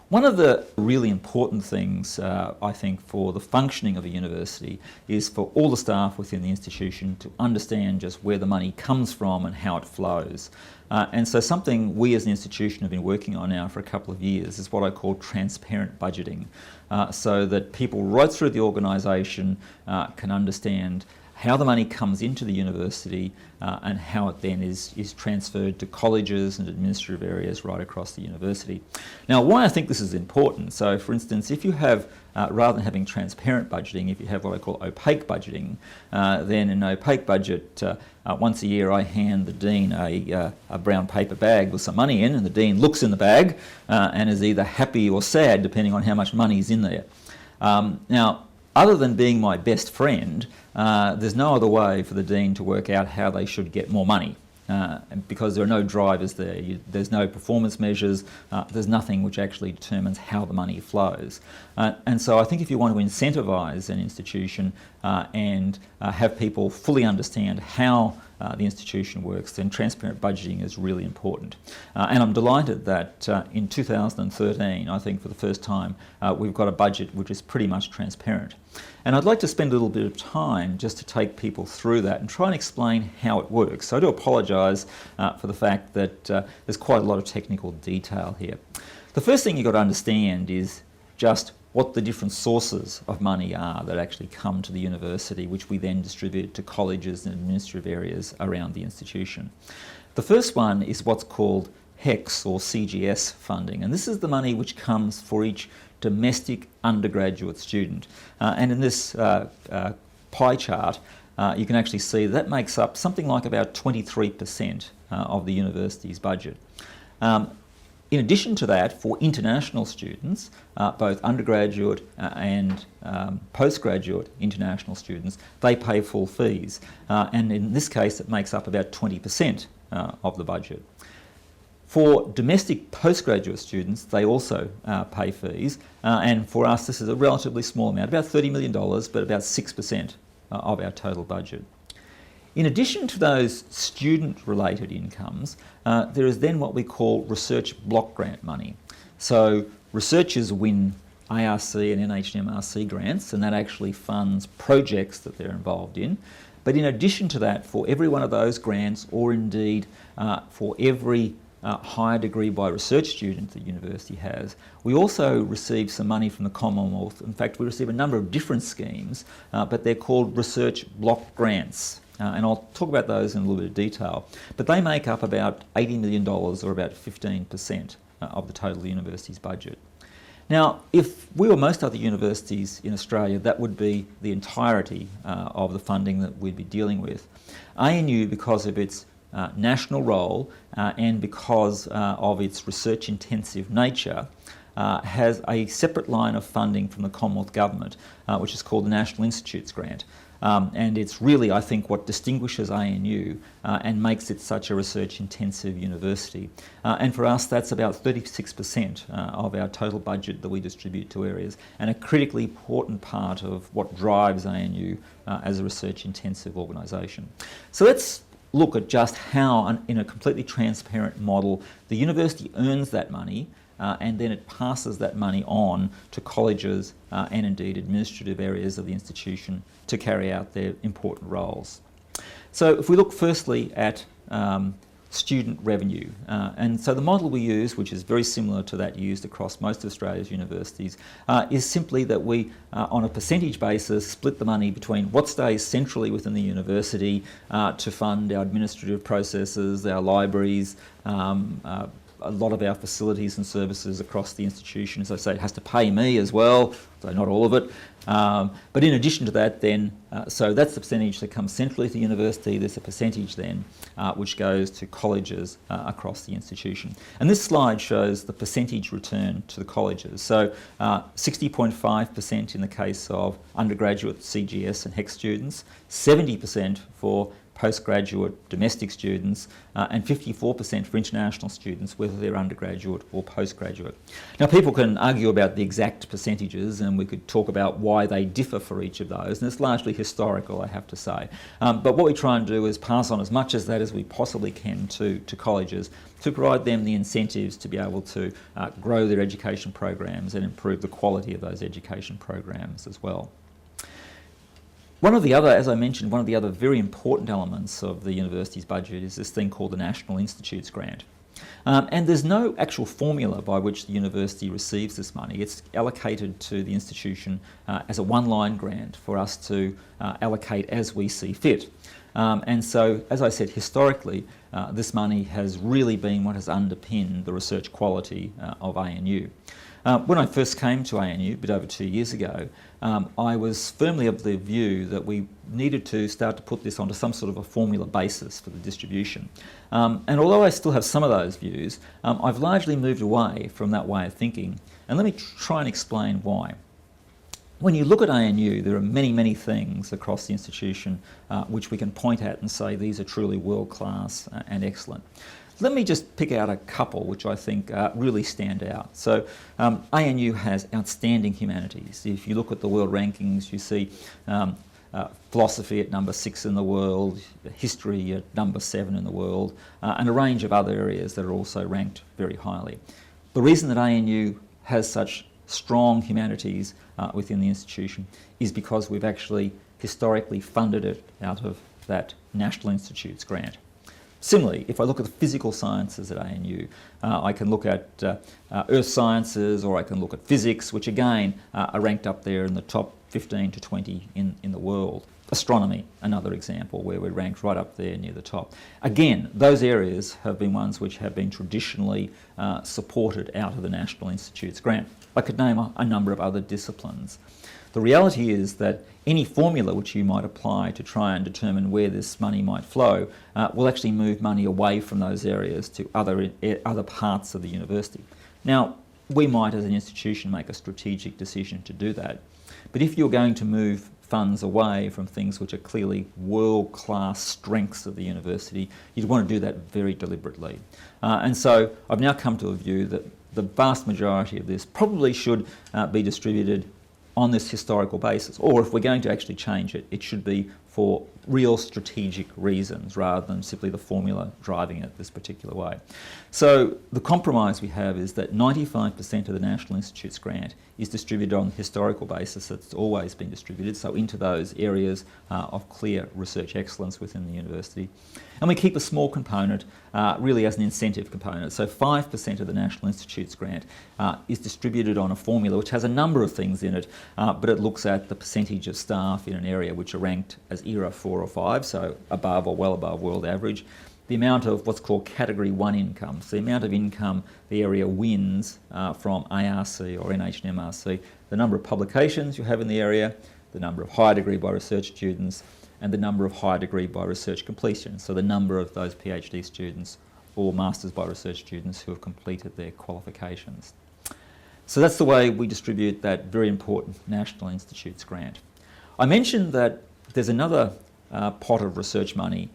One of the really important things, I think, for the functioning of a university is for all the staff within the institution to understand just where the money comes from and how it flows. And so something we as an institution have been working on now for a couple of years is what I call transparent budgeting, so that people right through the organisation can understand how the money comes into the university and how it then is transferred to colleges and administrative areas right across the university. Now, why I think this is important, so for instance, if you have, rather than having transparent budgeting, if you have what I call opaque budgeting, then in an opaque budget, once a year I hand the Dean a brown paper bag with some money in, and the Dean looks in the bag and is either happy or sad depending on how much money is in there. Now, other than being my best friend, there's no other way for the Dean to work out how they should get more money, because there are no drivers there. There's no performance measures, there's nothing which actually determines how the money flows. And so I think if you want to incentivise an institution and have people fully understand how the institution works, then transparent budgeting is really important. And I'm delighted that in 2013, I think for the first time, we've got a budget which is pretty much transparent. And I'd like to spend a little bit of time just to take people through that and try and explain how it works. So I do apologise for the fact that there's quite a lot of technical detail here. The first thing you've got to understand is just what the different sources of money are that actually come to the university, which we then distribute to colleges and administrative areas around the institution. The first one is what's called HECS or CGS funding, and this is the money which comes for each domestic undergraduate student. And in this pie chart, you can actually see that makes up something like about 23% of the university's budget. In addition to that, for international students, both undergraduate and postgraduate international students, they pay full fees. And in this case, it makes up about 20% of the budget. For domestic postgraduate students, they also pay fees. And for us, this is a relatively small amount, about $30 million, but about 6% of our total budget. In addition to those student-related incomes, there is then what we call research block grant money. So researchers win ARC and NHMRC grants, and that actually funds projects that they're involved in. But in addition to that, for every one of those grants, or indeed for every higher degree by research student the university has, we also receive some money from the Commonwealth. In fact, we receive a number of different schemes, but they're called research block grants. And I'll talk about those in a little bit of detail. But they make up about $80 million, or about 15% of the total university's budget. Now, if we were most other universities in Australia, that would be the entirety of the funding that we'd be dealing with. ANU, because of its national role and because of its research-intensive nature, has a separate line of funding from the Commonwealth Government, which is called the National Institutes Grant. And it's really, I think, what distinguishes ANU and makes it such a research-intensive university. And for us, that's about 36% of our total budget that we distribute to areas, and a critically important part of what drives ANU as a research-intensive organisation. So let's look at just how, in a completely transparent model, the university earns that money and then it passes that money on to colleges and indeed administrative areas of the institution to carry out their important roles. So if we look firstly at student revenue, and so the model we use, which is very similar to that used across most of Australia's universities, is simply that we, on a percentage basis, split the money between what stays centrally within the university to fund our administrative processes, our libraries, a lot of our facilities and services across the institution. As I say, it has to pay me as well, so not all of it. But in addition to that then, so that's the percentage that comes centrally to the university. There's a percentage then which goes to colleges across the institution. And this slide shows the percentage return to the colleges. So 60.5% in the case of undergraduate CGS and HEC students, 70% for postgraduate domestic students, and 54% for international students, whether they're undergraduate or postgraduate. Now, people can argue about the exact percentages, and we could talk about why they differ for each of those, and it's largely historical, I have to say. But what we try and do is pass on as much as that as we possibly can to colleges to provide them the incentives to be able to grow their education programs and improve the quality of those education programs as well. One of the other, as I mentioned, one of the other very important elements of the university's budget is this thing called the National Institutes Grant. And there's no actual formula by which the university receives this money. It's allocated to the institution as a one-line grant for us to allocate as we see fit. And so, as I said, historically, this money has really been what has underpinned the research quality of ANU. When I first came to ANU, a bit over 2 years ago, I was firmly of the view that we needed to start to put this onto some sort of a formula basis for the distribution. And although I still have some of those views, I've largely moved away from that way of thinking. And let me try and explain why. When you look at ANU, there are many, many things across the institution which we can point at and say these are truly world-class and excellent. Let me just pick out a couple which I think really stand out. So ANU has outstanding humanities. If you look at the world rankings, you see philosophy at number 6 in the world, history at number 7 in the world, and a range of other areas that are also ranked very highly. The reason that ANU has such strong humanities within the institution is because we've actually historically funded it out of that National Institutes grant. Similarly, if I look at the physical sciences at ANU, I can look at earth sciences, or I can look at physics, which again are ranked up there in the top 15 to 20 in the world. Astronomy, another example where we're ranked right up there near the top. Again, those areas have been ones which have been traditionally supported out of the National Institutes grant. I could name a number of other disciplines. The reality is that any formula which you might apply to try and determine where this money might flow will actually move money away from those areas to other parts of the university. Now, we might as an institution make a strategic decision to do that, but if you're going to move funds away from things which are clearly world-class strengths of the university, you'd want to do that very deliberately. And so I've now come to a view that the vast majority of this probably should be distributed on this historical basis, or if we're going to actually change it, it should be for real strategic reasons rather than simply the formula driving it this particular way. So the compromise we have is that 95% of the National Institutes grant is distributed on a historical basis that's always been distributed, so into those areas of clear research excellence within the university. And we keep a small component really as an incentive component. So 5% of the National Institutes grant is distributed on a formula which has a number of things in it, but it looks at the percentage of staff in an area which are ranked as ERA 4 or 5, so above or well above world average. The amount of what's called Category 1 income, so the amount of income the area wins from ARC or NHMRC, the number of publications you have in the area, the number of higher degree by research students, and the number of higher degree by research completion, so the number of those PhD students or Masters by research students who have completed their qualifications. So that's the way we distribute that very important National Institutes grant. I mentioned that there's another pot of research money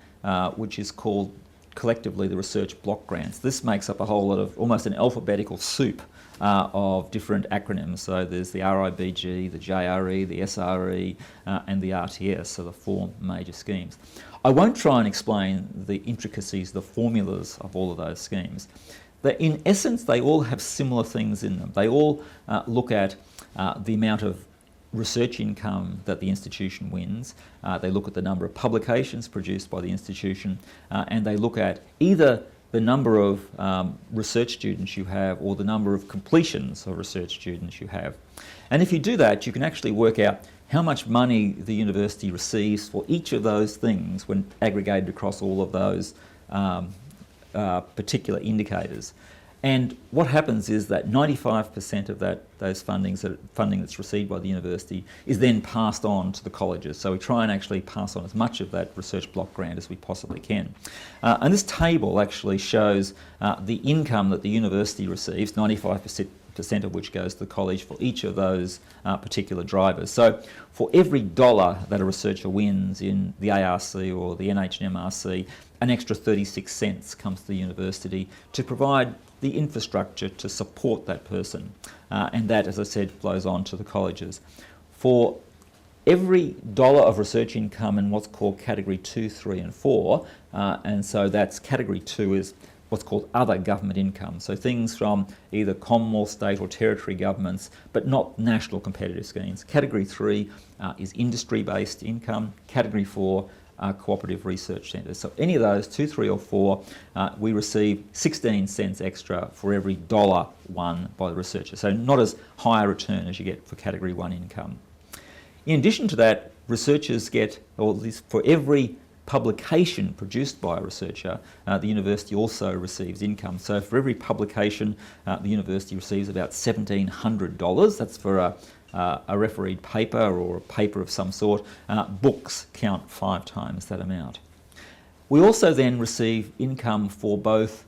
which is called collectively the research block grants. This makes up a whole lot of almost an alphabetical soup of different acronyms. So there's the RIBG, the JRE, the SRE, and the RTS, so the 4 major schemes. I won't try and explain the intricacies, the formulas of all of those schemes. But in essence, they all have similar things in them. They all look at the amount of research income that the institution wins. They look at the number of publications produced by the institution, and they look at either the number of research students you have or the number of completions of research students you have. And if you do that, you can actually work out how much money the university receives for each of those things when aggregated across all of those particular indicators. And what happens is that 95% of those funding that's received by the university is then passed on to the colleges. So we try and actually pass on as much of that research block grant as we possibly can. And this table actually shows the income that the university receives, 95% 5% of which goes to the college for each of those particular drivers. So for every dollar that a researcher wins in the ARC or the NH&MRC, an extra 36 cents comes to the university to provide the infrastructure to support that person. And that, as I said, flows on to the colleges. For every dollar of research income in what's called Category 2, 3 and 4, and so that's Category 2 is what's called other government income, so things from either Commonwealth, state or territory governments, but not national competitive schemes. Category 3 is industry-based income. Category 4 cooperative research centres. So any of those, 2, 3 or 4, we receive 16 cents extra for every dollar won by the researcher. So not as high a return as you get for Category 1 income. In addition to that, researchers get, or at least for every publication produced by a researcher, the university also receives income. So for every publication, the university receives about $1,700. That's for a refereed paper or a paper of some sort. Books count 5 times that amount. We also then receive income for both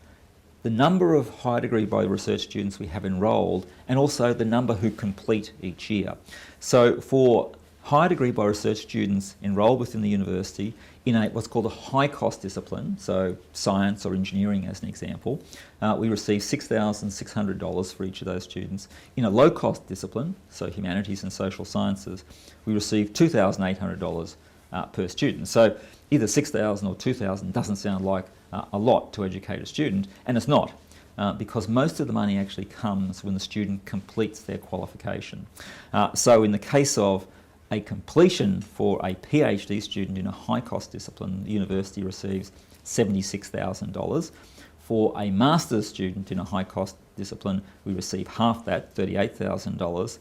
the number of higher degree by research students we have enrolled and also the number who complete each year. So for higher degree by research students enrolled within the university in what's called a high cost discipline, so science or engineering as an example, we receive $6,600 for each of those students. In a low cost discipline, so humanities and social sciences, we receive $2,800 per student. So either $6,000 or $2,000 doesn't sound like a lot to educate a student, and it's not. Because most of the money actually comes when the student completes their qualification. So in the case of a completion for a PhD student in a high-cost discipline, the university receives $76,000. For a master's student in a high-cost discipline, we receive half that, $38,000.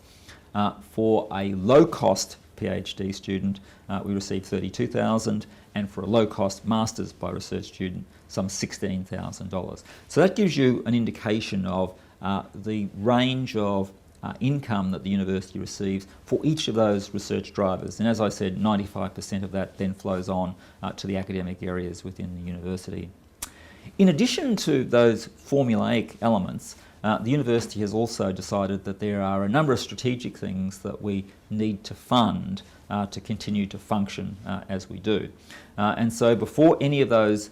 For a low-cost PhD student, we receive $32,000, and for a low-cost master's by research student, some $16,000. So that gives you an indication of the range of income that the university receives for each of those research drivers. And as I said, 95% of that then flows on to the academic areas within the university. In addition to those formulaic elements, the university has also decided that there are a number of strategic things that we need to fund to continue to function as we do. And so before any of those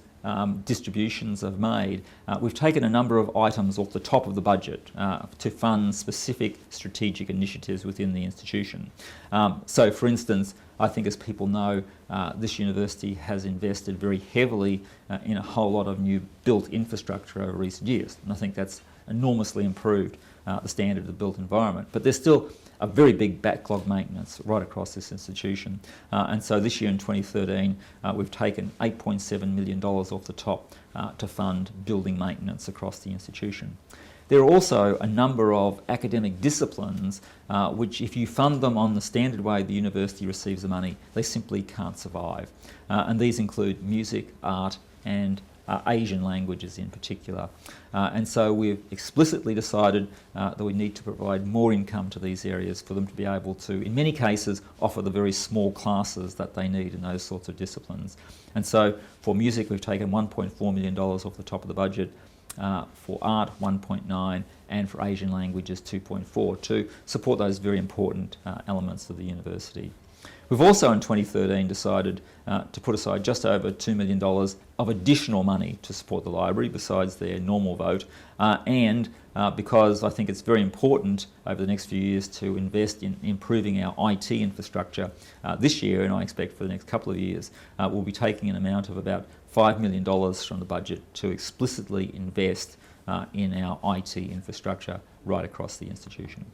distributions are made, we've taken a number of items off the top of the budget to fund specific strategic initiatives within the institution. So for instance, I think as people know, this university has invested very heavily in a whole lot of new built infrastructure over recent years, and I think that's enormously improved the standard of the built environment. But there's still a very big backlog maintenance right across this institution. And so this year in 2013, we've taken $8.7 million off the top to fund building maintenance across the institution. There are also a number of academic disciplines which, if you fund them on the standard way the university receives the money, they simply can't survive. And these include music, art, and Asian languages in particular. And so we've explicitly decided that we need to provide more income to these areas for them to be able to, in many cases, offer the very small classes that they need in those sorts of disciplines. And so for music, we've taken $1.4 million off the top of the budget, for art 1.9, and for Asian languages 2.4 to support those very important elements of the university. We've also in 2013 decided to put aside just over $2 million of additional money to support the library besides their normal vote, and because I think it's very important over the next few years to invest in improving our IT infrastructure this year, and I expect for the next couple of years, we'll be taking an amount of about $5 million from the budget to explicitly invest in our IT infrastructure right across the institution.